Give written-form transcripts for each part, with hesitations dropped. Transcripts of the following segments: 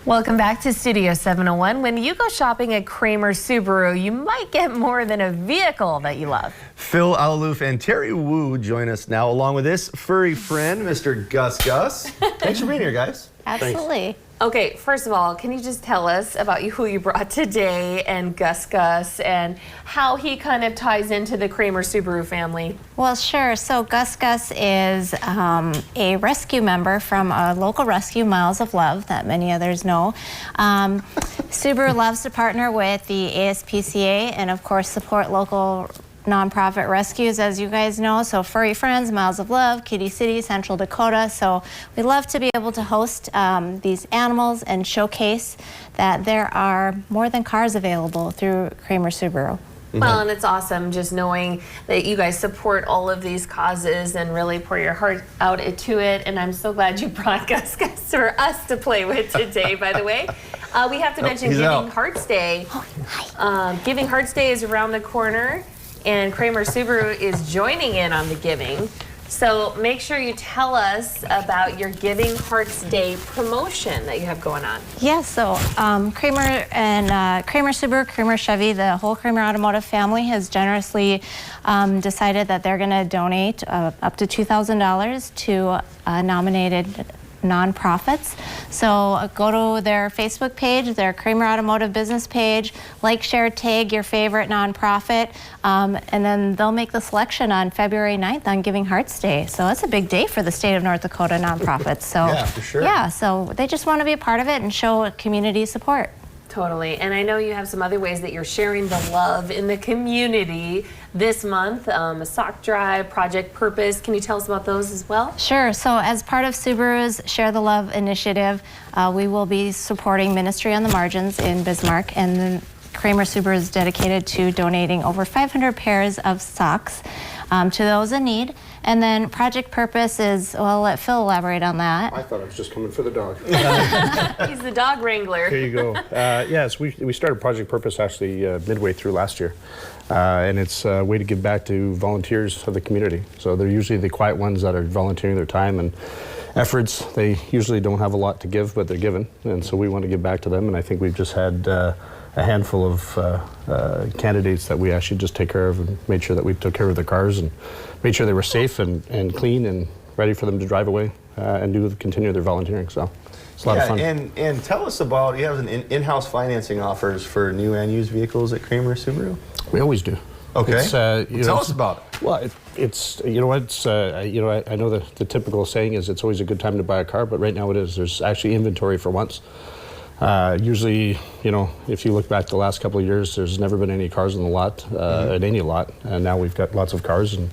Welcome back to Studio 701. When you go shopping at Kramer Subaru, you might get more than a vehicle that you love. Phil Aloof and Terry Wu join us now, along with this furry friend, Mr. Gus. Thanks for being here, guys. Absolutely. Thanks. Okay, first of all, can you just tell us about who you brought today and Gus and how he kind of ties into the Kramer Subaru family? Well, sure. So Gus is a rescue member from a local rescue, Miles of Love, that many others know. Subaru loves to partner with the ASPCA and, of course, support local nonprofit rescues, as you guys know. So Furry Friends, Miles of Love, Kitty City, Central Dakota. So we love to be able to host these animals and showcase that there are more than cars available through Kramer Subaru. Well, and it's awesome just knowing that you guys support all of these causes and really pour your heart out to it. And I'm so glad you brought Gus for us to play with today, by the way. We have to mention Giving Hearts Day. Giving Hearts Day is around the corner, and Kramer Subaru is joining in on the giving. So make sure you tell us about your Giving Hearts Day promotion that you have going on. Yes, so Kramer and Kramer Subaru, Kramer Chevy, the whole Kramer Automotive family has generously decided that they're going to donate up to $2,000 to nominated nonprofits. So go to their Facebook page, their Kramer Automotive business page, like, share, tag your favorite nonprofit, and then they'll make the selection on February 9th on Giving Hearts Day. So that's a big day for the state of North Dakota nonprofits. So yeah, for sure. Yeah, so they just want to be a part of it and show community support. Totally. And I know you have some other ways that you're sharing the love in the community this month. A sock drive, Project Purpose. Can you tell us about those as well? Sure. So as part of Subaru's Share the Love initiative, we will be supporting Ministry on the Margins in Bismarck, and then Kramer Subaru is dedicated to donating over 500 pairs of socks to those in need. And then Project Purpose is, well, I'll let Phil elaborate on that. I thought I was just coming for the dog. He's the dog wrangler. Here you go. Yes, we started Project Purpose actually midway through last year. And it's a way to give back to volunteers of the community. So they're usually the quiet ones that are volunteering their time and efforts. They usually don't have a lot to give, but they're given. And so we want to give back to them. And I think we've just had a handful of candidates that we actually just take care of and made sure that we took care of their cars and made sure they were safe and clean and ready for them to drive away and continue their volunteering. So it's a lot of fun. And tell us about, you have an in-house financing offers for new and used vehicles at Kramer Subaru? We always do. Okay. Tell us about it. Well, it's you know what, it's I know the typical saying is it's always a good time to buy a car, but right now it is. There's actually inventory for once. Usually, if you look back the last couple of years, there's never been any cars in the lot, at any lot, and now we've got lots of cars and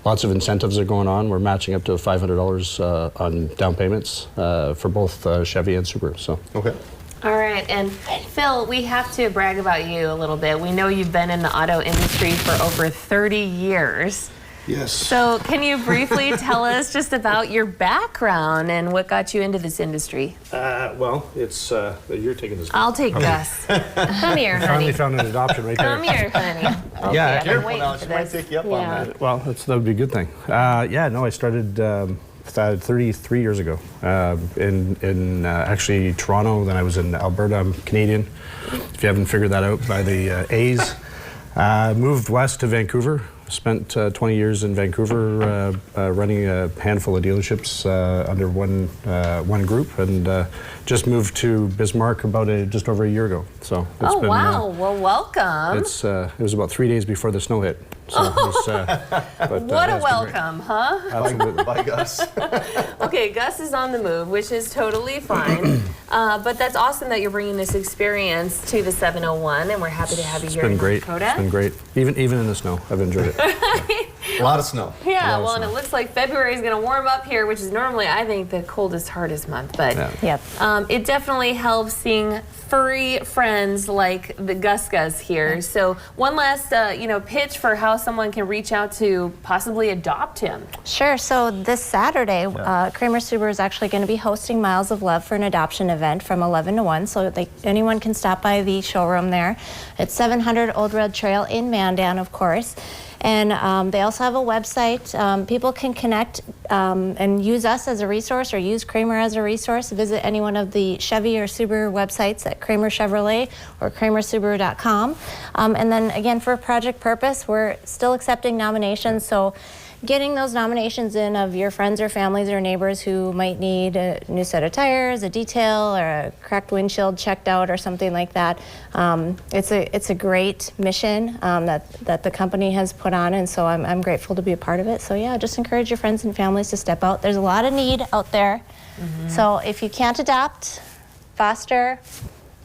lots of incentives are going on. We're matching up to $500 on down payments for both Chevy and Subaru. So. Okay. All right, and Phil, we have to brag about you a little bit. We know you've been in the auto industry for over 30 years. Yes. So can you briefly tell us just about your background and what got you into this industry? Well, it's you're taking this. I'll take Gus. Come here, honey. Finally found an adoption right there. Come here, honey. Okay, Yeah, I've been Careful waiting now, for she might this. take you up on that. Well, that would be a good thing. I started 33 years ago in actually Toronto. Then I was in Alberta. I'm Canadian, if you haven't figured that out by the A's. Moved west to Vancouver. Spent 20 years in Vancouver running a handful of dealerships under one group, and just moved to Bismarck about just over a year ago. So it's been, wow! Well, welcome. It was about 3 days before the snow hit. So what a welcome, huh? Absolutely. Bye, Gus. Okay, Gus is on the move, which is totally fine. But that's awesome that you're bringing this experience to the 701, and we're happy to have you here in North Dakota. It's been great. Even in the snow, I've enjoyed it. A lot of snow. Yeah, well, and it looks like February is going to warm up here, which is normally, I think, the coldest, hardest month. But Yep. It definitely helps seeing furry friends like the Gus here. So one last, pitch for how someone can reach out to possibly adopt him. Sure. So this Saturday, Kramer Subaru is actually going to be hosting Miles of Love for an adoption event from 11 to 1. So anyone can stop by the showroom there. It's 700 Old Red Trail in Mandan, of course. And they also have a website. People can connect and use us as a resource or use Kramer as a resource. Visit any one of the Chevy or Subaru websites at Kramer Chevrolet or KramerSubaru.com. And then again, for Project Purpose, we're still accepting nominations. So getting those nominations in of your friends or families or neighbors who might need a new set of tires, a detail, or a cracked windshield checked out or something like that. It's a great mission that the company has put on, and so I'm grateful to be a part of it. So yeah, just encourage your friends and families to step out. There's a lot of need out there. So if you can't adopt, foster,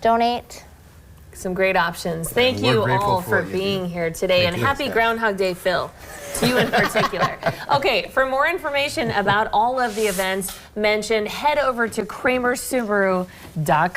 donate. Some great options. Thank We're you grateful all for for you, being dude. here today, Thank and you. happy Groundhog Day, Phil, to you in particular. Okay, for more information about all of the events mentioned, head over to KramerSubaru.com.